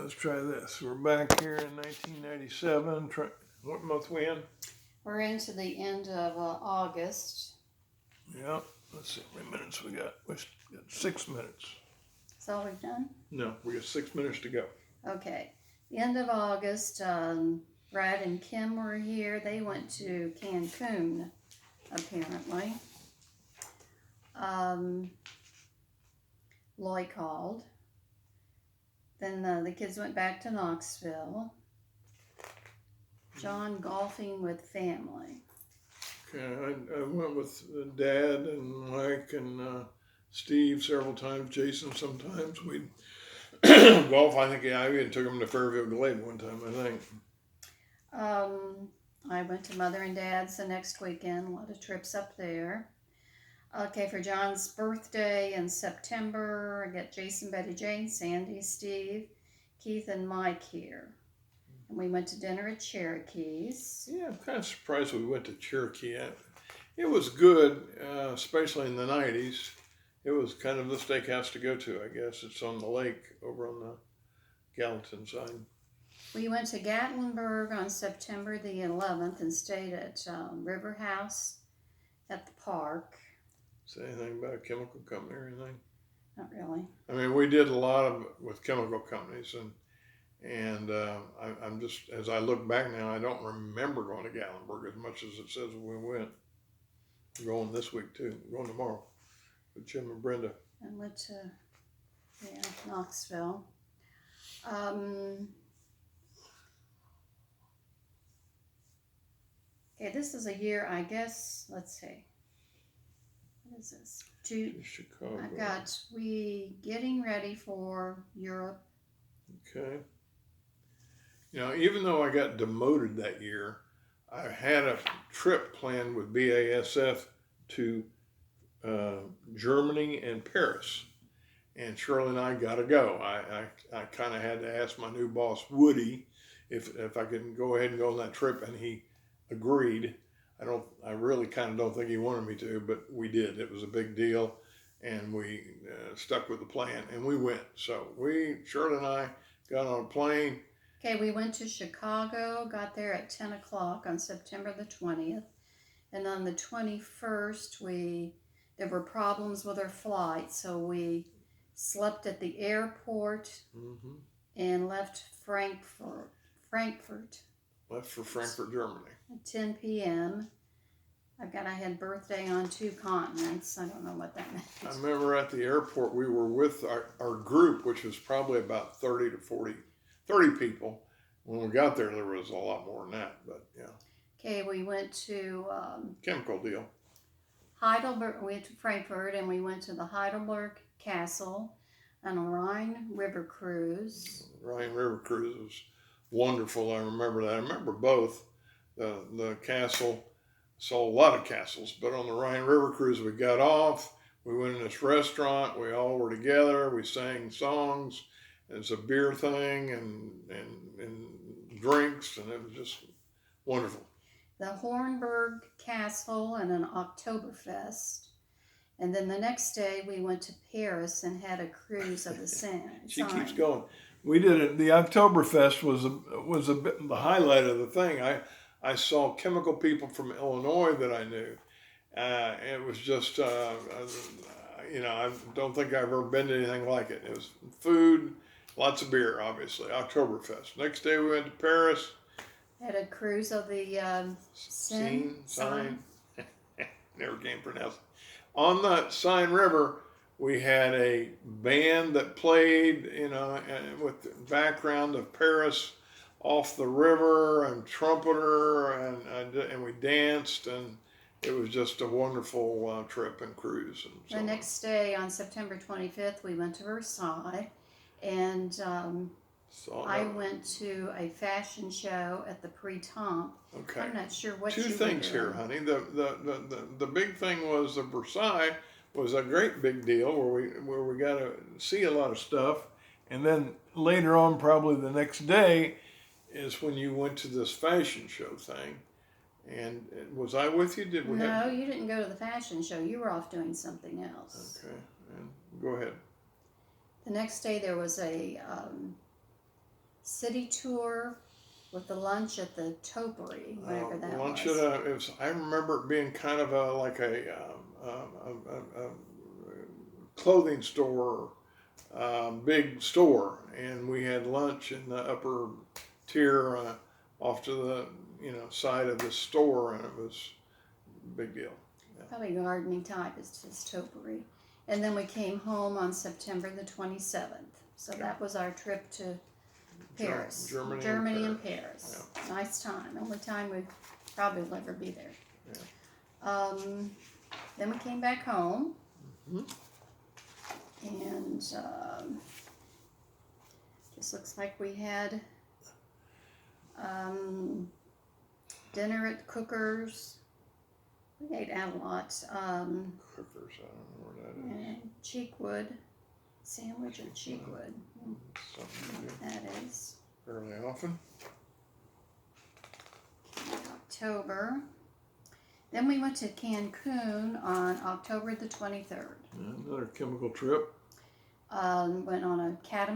let's try this. We're back here in 1997. What month we in? We're into the end of August. Yeah. Let's see how many minutes we got. We got 6 minutes. That's all we've done? No, we got 6 minutes to go. Okay. The end of August, Brad and Kim were here. They went to Cancun, apparently. Loy called. Then the kids went back to Knoxville. John golfing with family. Okay, I went with Dad and Mike and Steve several times, Jason sometimes. We'd golf. I think I even took them to Fairfield Glade one time, I think. I went to Mother and Dad's the next weekend. A lot of trips up there. Okay, for John's birthday in September, I got Jason, Betty Jane, Sandy, Steve, Keith, and Mike here. And we went to dinner at Cherokee's. Yeah, I'm kind of surprised we went to Cherokee. It was good, especially in the 90s. It was kind of the steakhouse to go to, I guess. It's on the lake over on the Gallatin side. We went to Gatlinburg on September the 11th and stayed at River House at the park. Say anything about a chemical company or anything? Not really. I mean, we did a lot of with chemical companies, and I'm just, as I look back now, I don't remember going to Gatlinburg as much as it says we went. We're going this week too. We're going tomorrow with Jim and Brenda. And went to Knoxville. Okay, this is a year, I guess, let's see. What is this? Chicago. I've got we getting ready for Europe. Okay. You know, even though I got demoted that year, I had a trip planned with BASF to Germany and Paris. And Shirley and I got to go. I kind of had to ask my new boss, Woody, if I could go ahead and go on that trip, and he agreed. I really kind of don't think he wanted me to, but we did. It was a big deal, and we stuck with the plan, and we went. So Shirley and I got on a plane. Okay, we went to Chicago, got there at 10 o'clock on September the 20th, and on the 21st, there were problems with our flight, so we slept at the airport and left Frankfurt. Left for Frankfurt, Germany. At 10 p.m. I had birthday on 2 continents. I don't know what that meant. I remember at the airport we were with our group, which was probably about 30 people. When we got there was a lot more than that, but yeah. Okay, we went to chemical deal. Heidelberg. We went to Frankfurt, and we went to the Heidelberg Castle on a Rhine River cruise. Rhine River cruise was wonderful. I remember that. I remember both. The castle, saw a lot of castles, but on the Rhine River cruise we got off. We went in this restaurant. We all were together. We sang songs. It's a beer thing and drinks, and it was just wonderful. The Hornburg Castle and an Oktoberfest. And then the next day we went to Paris and had a cruise of the Seine. She keeps going. We did it. The Oktoberfest was a bit the highlight of the thing. I saw chemical people from Illinois that I knew. It was just, I don't think I've ever been to anything like it. It was food, lots of beer, obviously. Oktoberfest. Next day we went to Paris. Had a cruise of the Seine. Never can pronounce it. On the Seine River, we had a band that played, with the background of Paris off the river, and trumpeter, and we danced, and it was just a wonderful trip and cruise. And so the next day, on September 25th, we went to Versailles, and I went to a fashion show at the Printemps. Okay. I'm not sure what Two things here, honey. The big thing was the Versailles was a great big deal where we got to see a lot of stuff, and then later on, probably the next day, is when you went to this fashion show thing. And was I with you? No, you didn't go to the fashion show. You were off doing something else. Okay, and go ahead. The next day there was a city tour with the lunch at the Topiary, whatever that lunch was. at it was, I remember it being kind of like a clothing store, big store, and we had lunch in the upper tier off to the side of the store, and it was a big deal. Probably gardening type, it's just Topiary. And then we came home on September the 27th. So that was our trip to Paris. Germany and Paris. Nice time. Only time we probably will ever be there. Yeah. Then we came back home. Mhm. And just looks like we had dinner at Cookers. We ate out a lot. Cookers, I don't know where that is. And Cheekwood. Sandwich at Cheekwood. Something we do That is fairly often. October. Then we went to Cancun on October the 23rd. Another chemical trip. Went on a catamaran